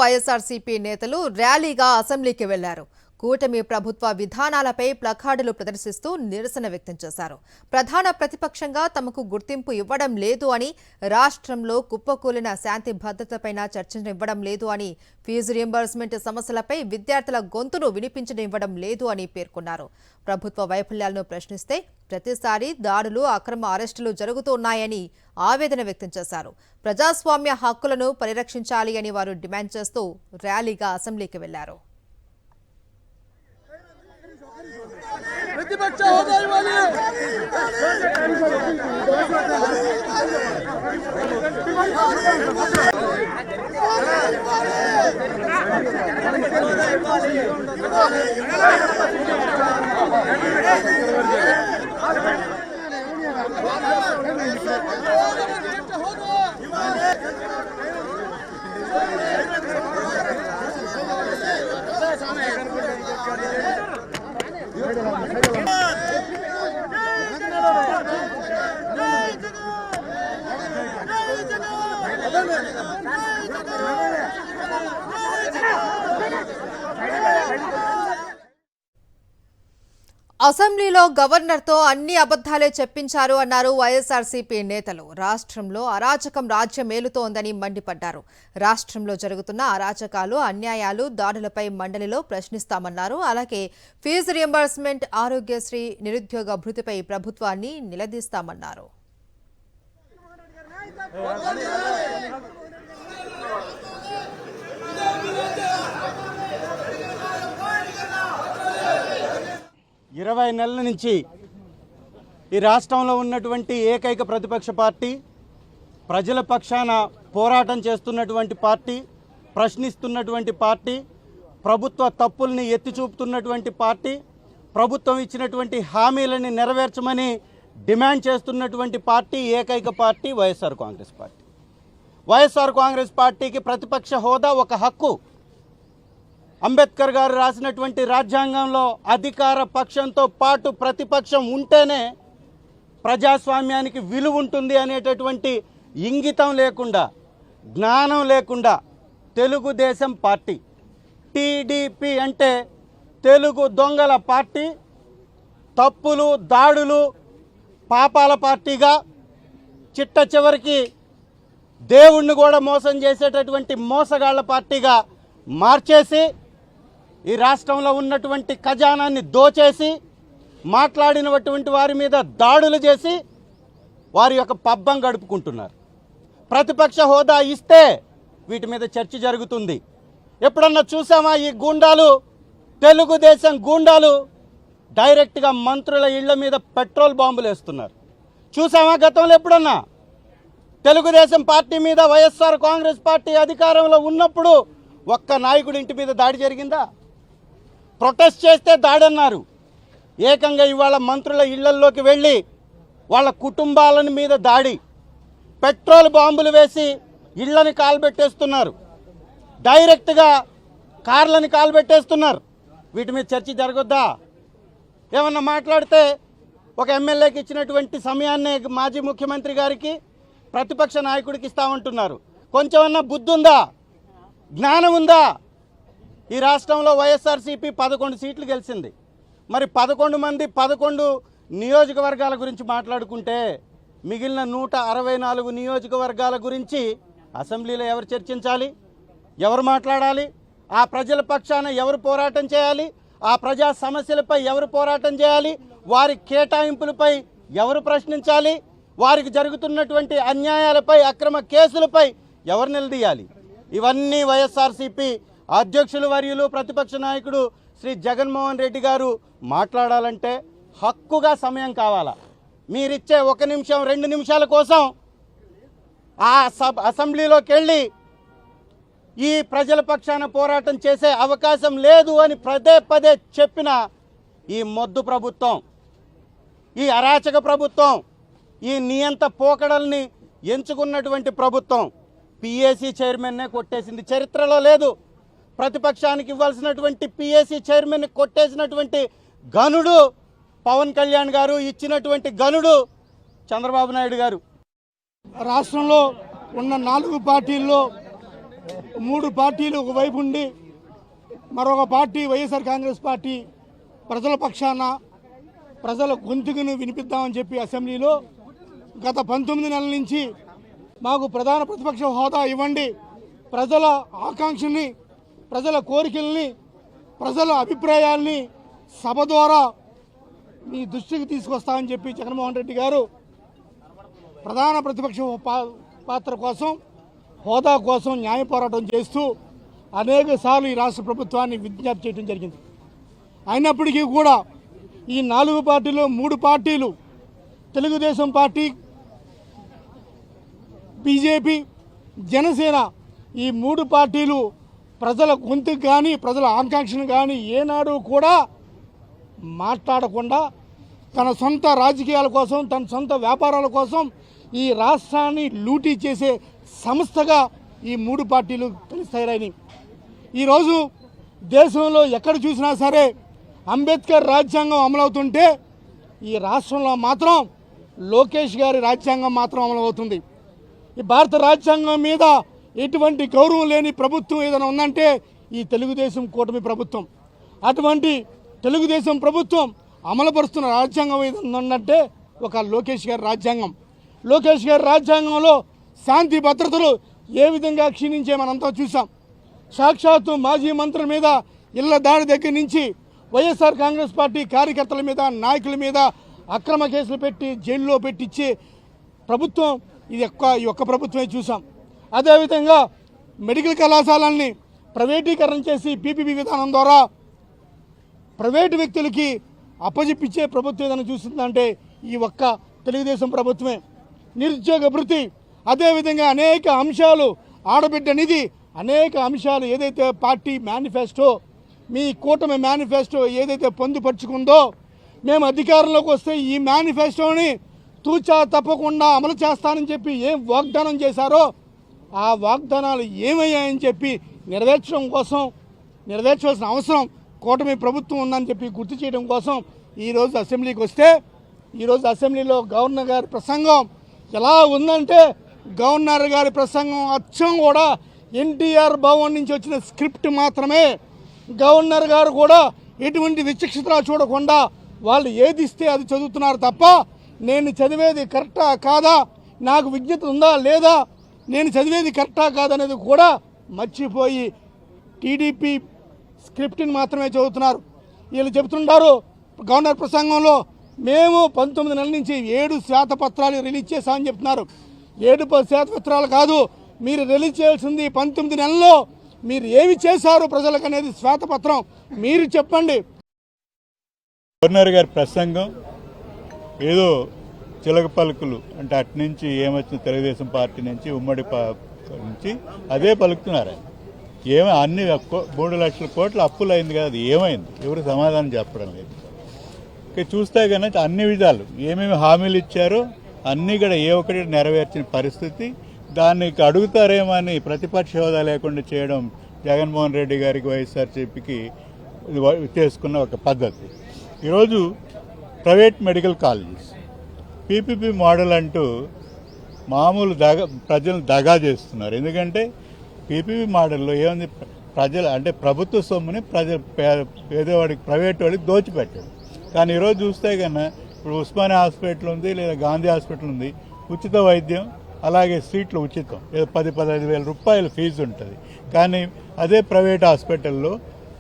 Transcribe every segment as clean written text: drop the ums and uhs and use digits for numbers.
వైఎస్ఆర్సీపీ నేతలు ర్యాలీగా అసెంబ్లీకి వెళ్లారు. కూటమి ప్రభుత్వ విధానాలపై ప్లకార్డులు ప్రదర్శిస్తూ నిరసన వ్యక్తం చేశారు. ప్రధాన ప్రతిపక్షంగా తమకు గుర్తింపు ఇవ్వడం లేదు అని, రాష్ట్రంలో కుప్పకూలిన శాంతి భద్రతపై చర్చనివ్వడం లేదు అని, ఫీజు రియంబర్స్మెంట్ సమస్యలపై విద్యార్థుల గొంతును వినిపించనివ్వడం లేదు అని పేర్కొన్నారు. ప్రభుత్వ వైఫల్యాలను ప్రశ్నిస్తే ప్రతిసారి దాడులు, అక్రమ అరెస్టులు జరుగుతున్నాయని ఆవేదన వ్యక్తం చేశారు. ప్రజాస్వామ్య హక్కులను పరిరక్షించాలి అని వారు డిమాండ్ చేస్తూ ర్యాలీగా అసెంబ్లీకి వెళ్లారు. प्रतिपक्ष होगा ही वाली అసెంబ్లీలో గవర్నర్తో అన్ని అబద్ధాలే చెప్పించారు అన్నారు వైఎస్ఆర్సీపీ నేతలు. రాష్ట్రంలో అరాచకం రాజ్యమేలుతోందని మండిపడ్డారు. రాష్ట్రంలో జరుగుతున్న అరాచకాలు, అన్యాయాలు, దాడులపై మండలిలో ప్రశ్నిస్తామన్నారు. అలాగే ఫీజు రియంబర్స్మెంట్, ఆరోగ్యశ్రీ, నిరుద్యోగ భృతిపై ప్రభుత్వాన్ని నిలదీస్తామన్నారు. ఇరవై నెలల నుంచి ఈ రాష్ట్రంలో ఉన్నటువంటి ఏకైక ప్రతిపక్ష పార్టీ, ప్రజల పక్షాన పోరాటం చేస్తున్నటువంటి పార్టీ, ప్రశ్నిస్తున్నటువంటి పార్టీ, ప్రభుత్వ తప్పుల్ని ఎత్తి చూపుతున్నటువంటి పార్టీ, ప్రభుత్వం ఇచ్చినటువంటి హామీలని నెరవేర్చమని డిమాండ్ చేస్తున్నటువంటి పార్టీ ఏకైక పార్టీ వైఎస్ఆర్ కాంగ్రెస్ పార్టీ. వైఎస్ఆర్ కాంగ్రెస్ పార్టీకి ప్రతిపక్ష హోదా ఒక హక్కు. అంబేద్కర్ గారు రాసినటువంటి రాజ్యాంగంలో అధికార పక్షంతో పాటు ప్రతిపక్షం ఉంటేనే ప్రజాస్వామ్యానికి విలువ ఉంటుంది అనేటటువంటి ఇంగితం లేకుండా, జ్ఞానం లేకుండా తెలుగుదేశం పార్టీ, టీడీపీ అంటే తెలుగు దొంగల పార్టీ, తప్పులు, దాడులు, పాపాల పార్టీగా, చిట్ట చివరికి దేవుణ్ణి కూడా మోసం చేసేటటువంటి మోసగాళ్ల పార్టీగా మార్చేసి ఈ రాష్ట్రంలో ఉన్నటువంటి ఖజానాన్ని దోచేసి, మాట్లాడినటువంటి వారి మీద దాడులు చేసి వారి యొక్క పబ్బం గడుపుకుంటున్నారు. ప్రతిపక్ష హోదా ఇస్తే వీటి మీద చర్చ జరుగుతుంది. ఎప్పుడన్నా చూసామా ఈ గూండాలు, తెలుగుదేశం గూండాలు డైరెక్ట్గా మంత్రుల ఇళ్ల మీద పెట్రోల్ బాంబులు వేస్తున్నారు? చూసామా గతంలో ఎప్పుడన్నా? తెలుగుదేశం పార్టీ మీద వైఎస్ఆర్ కాంగ్రెస్ పార్టీ అధికారంలో ఉన్నప్పుడు ఒక్క నాయకుడి ఇంటి మీద దాడి జరిగిందా? ప్రొటెస్ట్ చేస్తే దాడి అన్నారు. ఏకంగా ఇవాళ మంత్రుల ఇళ్లల్లోకి వెళ్ళి వాళ్ళ కుటుంబాల మీద దాడి, పెట్రోల్ బాంబులు వేసి ఇళ్లని కాల్బెట్టేస్తున్నారు, డైరెక్ట్గా కార్లని కాల్బెట్టేస్తున్నారు. వీటి మీద చర్చ జరగొద్దా? ఏమన్నా మాట్లాడితే ఒక ఎమ్మెల్యేకి ఇచ్చినటువంటి సమయాన్నే మాజీ ముఖ్యమంత్రి గారికి, ప్రతిపక్ష నాయకుడికి ఇస్తామంటున్నారు. కొంచెమన్నా బుద్ధి ఉందా? జ్ఞానం ఉందా? ఈ రాష్ట్రంలో వైఎస్ఆర్సీపీ 11 సీట్లు గెలిచింది. మరి 11 మంది 11 నియోజకవర్గాల గురించి మాట్లాడుకుంటే మిగిలిన 164 నియోజకవర్గాల గురించి అసెంబ్లీలో ఎవరు చర్చించాలి? ఎవరు మాట్లాడాలి? ఆ ప్రజల పక్షాన ఎవరు పోరాటం చేయాలి? ఆ ప్రజా సమస్యలపై ఎవరు పోరాటం చేయాలి? వారి కేటాయింపులపై ఎవరు ప్రశ్నించాలి? వారికి జరుగుతున్నటువంటి అన్యాయాలపై, అక్రమ కేసులపై ఎవరు నిలదీయాలి? ఇవన్నీ వైఎస్ఆర్సీపీ అధ్యక్షులు వర్యులు ప్రతిపక్ష నాయకుడు శ్రీ జగన్మోహన్ రెడ్డి గారు మాట్లాడాలంటే హక్కుగా సమయం కావాలా? మీరిచ్చే 1 నిమిషం 2 నిమిషాల కోసం ఆ అసెంబ్లీలోకి వెళ్ళి ఈ ప్రజల పక్షాన పోరాటం చేసే అవకాశం లేదు అని పదే పదే చెప్పిన ఈ మొద్దు ప్రభుత్వం, ఈ అరాచక ప్రభుత్వం, ఈ నియంత పోకడల్ని ఎంచుకున్నటువంటి ప్రభుత్వం పిఏసీ చైర్మన్నే కొట్టేసింది. చరిత్రలో లేదు. ప్రతిపక్షానికి ఇవ్వాల్సినటువంటి పిఏసీ చైర్మన్ కొట్టేసినటువంటి గనుడు పవన్ కళ్యాణ్ గారు, ఇచ్చినటువంటి గనుడు చంద్రబాబు నాయుడు గారు. రాష్ట్రంలో ఉన్న 4 పార్టీల్లో మూడు పార్టీలు ఒకవైపు ఉండి మరొక పార్టీ వైఎస్ఆర్ కాంగ్రెస్ పార్టీ ప్రజల పక్షాన ప్రజల గొంతుకును వినిపిద్దామని చెప్పి అసెంబ్లీలో గత 19 నెలల నుంచి మాకు ప్రధాన ప్రతిపక్ష హోదా ఇవ్వండి, ప్రజల ఆకాంక్షల్ని, ప్రజల కోరికల్ని, ప్రజల అభిప్రాయాల్ని సభ ద్వారా మీ దృష్టికి తీసుకొస్తామని చెప్పి జగన్మోహన్ రెడ్డి గారు ప్రధాన ప్రతిపక్ష పాత్ర కోసం, హోదా కోసం న్యాయ పోరాటం చేస్తూ అనేక సార్లు ఈ రాష్ట్ర ప్రభుత్వాన్ని విజ్ఞప్తి చేయడం జరిగింది. అయినప్పటికీ కూడా ఈ 4 పార్టీలు 3 పార్టీలు తెలుగుదేశం పార్టీ, బీజేపీ, జనసేన ఈ 3 పార్టీలు ప్రజల గొంతుకు కానీ ప్రజల ఆకాంక్షను కానీ ఏనాడు కూడా మాట్లాడకుండా తన సొంత రాజకీయాల కోసం, తన సొంత వ్యాపారాల కోసం ఈ రాష్ట్రాన్ని లూటీ చేసే సంస్థగా ఈ 3 పార్టీలు కలిసి ఈరోజు దేశంలో ఎక్కడ చూసినా సరే అంబేద్కర్ రాజ్యాంగం అమలవుతుంటే ఈ రాష్ట్రంలో మాత్రం లోకేష్ గారి రాజ్యాంగం మాత్రం అమలవుతుంది. ఈ భారత రాజ్యాంగం మీద ఎటువంటి గౌరవం లేని ప్రభుత్వం ఏదైనా ఉందంటే ఈ తెలుగుదేశం కూటమి ప్రభుత్వం. అటువంటి తెలుగుదేశం ప్రభుత్వం అమలుపరుస్తున్న రాజ్యాంగం ఏదైనా ఉందంటే ఒక లోకేష్ గారి రాజ్యాంగం. లోకేష్ గారి రాజ్యాంగంలో శాంతి భద్రతలు ఏ విధంగా క్షీణించే మనంతా చూసాం. సాక్షాత్తు మాజీ మంత్రుల మీద ఇళ్ల దాడి దగ్గర నుంచి వైఎస్ఆర్ కాంగ్రెస్ పార్టీ కార్యకర్తల మీద, నాయకుల మీద అక్రమ కేసులు పెట్టి జైల్లో పెట్టించే ప్రభుత్వం ఈ ఒక్క ప్రభుత్వమే చూసాం. అదేవిధంగా మెడికల్ కళాశాలల్ని ప్రైవేటీకరణ చేసి పీపీపీ విధానం ద్వారా ప్రైవేటు వ్యక్తులకి అప్పజెప్పించే ప్రభుత్వం ఏదైనా చూస్తుందంటే ఈ ఒక్క తెలుగుదేశం ప్రభుత్వమే. నిరుద్యోగ భృతి, అదేవిధంగా అనేక అంశాలు, ఆడబిడ్డ నిధి, అనేక అంశాలు ఏదైతే పార్టీ మేనిఫెస్టో, మీ కూటమి మేనిఫెస్టో ఏదైతే పొందుపరుచుకుందో, మేము అధికారంలోకి వస్తే ఈ మేనిఫెస్టోని తూచా తప్పకుండా అమలు చేస్తానని చెప్పి ఏం వాగ్దానం చేశారో ఆ వాగ్దానాలు ఏమయ్యాయని చెప్పి నెరవేర్చవలసిన అవసరం కూటమి ప్రభుత్వం ఉందని చెప్పి గుర్తు చేయడం కోసం ఈరోజు అసెంబ్లీకి వస్తే, ఈరోజు అసెంబ్లీలో గవర్నర్ గారి ప్రసంగం ఎలా ఉందంటే, గవర్నర్ గారి ప్రసంగం అచ్చం కూడా ఎన్టీఆర్ భవన్ నుంచి వచ్చిన స్క్రిప్ట్ మాత్రమే. గవర్నర్ గారు కూడా ఎటువంటి విచక్షణ చూడకుండా వాళ్ళు ఏది ఇస్తే అది చదువుతున్నారు తప్ప నేను చదివేది కరెక్టా కాదా, నాకు విజ్ఞత ఉందా లేదా, నేను చదివేది కరెక్టా కాదనేది కూడా మర్చిపోయి టీడీపీ స్క్రిప్ట్ని మాత్రమే చదువుతున్నారు. వీళ్ళు చెబుతుంటారు గవర్నర్ ప్రసంగంలో మేము 19 నెలల నుంచి 7 శ్వేతపత్రాలు రిలీజ్ చేశామని చెప్తున్నారు. 7 శ్వేతపత్రాలు కాదు, మీరు రిలీజ్ చేయాల్సింది 19 నెలల్లో మీరు ఏమి చేశారు ప్రజలకు అనేది శ్వేతపత్రం. మీరు చెప్పండి. గవర్నర్ గారి ప్రసంగం ఏదో చిలక పలుకులు అంటే అటు నుంచి ఏమొచ్చిన తెలుగుదేశం పార్టీ నుంచి ఉమ్మడి నుంచి అదే పలుకుతున్నారు. ఏమో అన్ని 3 లక్షల కోట్ల అప్పులు అయింది కదా, అది ఏమైంది? ఎవరు సమాధానం చెప్పడం లేదు. ఇక చూస్తే కనుక అన్ని విధాలు ఏమేమి హామీలు ఇచ్చారో అన్నీ కూడా ఏ ఒక్కటి నెరవేర్చిన పరిస్థితి. దాన్ని అడుగుతారేమో అని ప్రతిపక్ష హోదా లేకుండా చేయడం జగన్మోహన్ రెడ్డి గారికి, వైఎస్ఆర్సీపీకి చేసుకున్న ఒక పద్ధతి. ఈరోజు private medical colleges PPP model అంటూ మామూలు ప్రజలను దగా చేస్తున్నారు. ఎందుకంటే పీపీపీ మోడల్లో ఏముంది, ప్రజలు అంటే ప్రభుత్వ సొమ్ముని పేదవాడికి, ప్రైవేట్ వాడికి దోచిపెట్టాడు. కానీ ఈరోజు చూస్తే కన్నా ఇప్పుడు ఉస్మానియా హాస్పిటల్ ఉంది, లేదా గాంధీ హాస్పిటల్ ఉంది, ఉచిత వైద్యం, అలాగే సీట్లు ఉచితం, లేదా 10-15 వేల రూపాయల ఫీజు ఉంటుంది. కానీ అదే ప్రైవేట్ హాస్పిటల్లో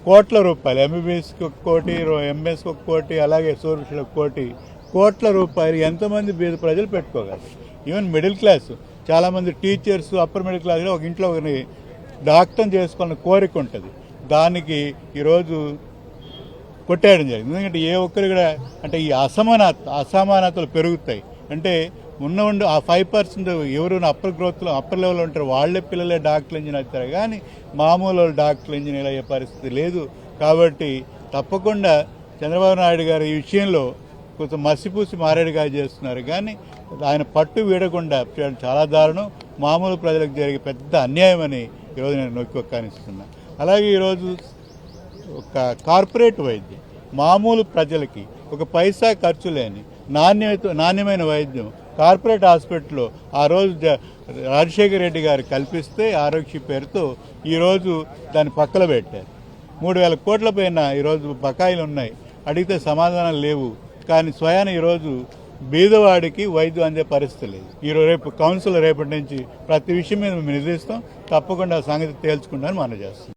కోట్ల రూపాయలు, ఎంబీబీఎస్కి 1 కోటి, ఎంఎస్కి 1 కోటి, అలాగే సోర్షులకు 1 కోటి, కోట్ల రూపాయలు ఎంతమంది బీద ప్రజలు పెట్టుకోగలరు? ఈవెన్ మిడిల్ క్లాస్ చాలామంది టీచర్స్, అప్పర్ మిడిల్ క్లాస్లో ఒక ఇంట్లో ఒకరిని డాక్టర్ చేసుకోవాలని కోరిక ఉంటుంది. దానికి ఈరోజు కొట్టేయడం జరిగింది. ఎందుకంటే ఏ ఒక్కరు కూడా అంటే ఈ అసమానతలు పెరుగుతాయి. అంటే ఉండి ఆ 5% ఎవరు అప్పర్ లెవెల్లో ఉంటారు వాళ్ళే పిల్లలే డాక్టర్ ఇంజనీర్ అవుతారు, కానీ మామూలు డాక్టర్ ఇంజనీర్ అయ్యే పరిస్థితి లేదు. కాబట్టి తప్పకుండా చంద్రబాబు నాయుడు గారు ఈ విషయంలో కొంచెం మసిపూసి మారేడుగా చేస్తున్నారు. కానీ ఆయన పట్టు వీడకుండా చాలా దారుణం, మామూలు ప్రజలకు జరిగే పెద్ద అన్యాయం అని ఈరోజు నేను నొక్కి కానిస్తున్నా. అలాగే ఈరోజు ఒక కార్పొరేట్ వైద్యం మామూలు ప్రజలకి ఒక పైసా ఖర్చు లేని నాణ్యమైన వైద్యం కార్పొరేట్ హాస్పిటల్లో ఆ రోజు రాజశేఖర రెడ్డి గారు కల్పిస్తే ఆరోగ్య పేరుతో ఈరోజు దాన్ని పక్కన పెట్టారు. 3,000 కోట్ల పైన ఈరోజు బకాయిలు ఉన్నాయి. అడిగితే సమాధానాలు లేవు. కానీ స్వయాన ఈరోజు బీదవాడికి వైద్యం అందే పరిస్థితి లేదు. రేపు కౌన్సిల్ రేపటి నుంచి ప్రతి విషయం మీద మేము నిర్ణయిస్తాం. తప్పకుండా సంగతి తేల్చుకుంటామని మనం చేస్తాం.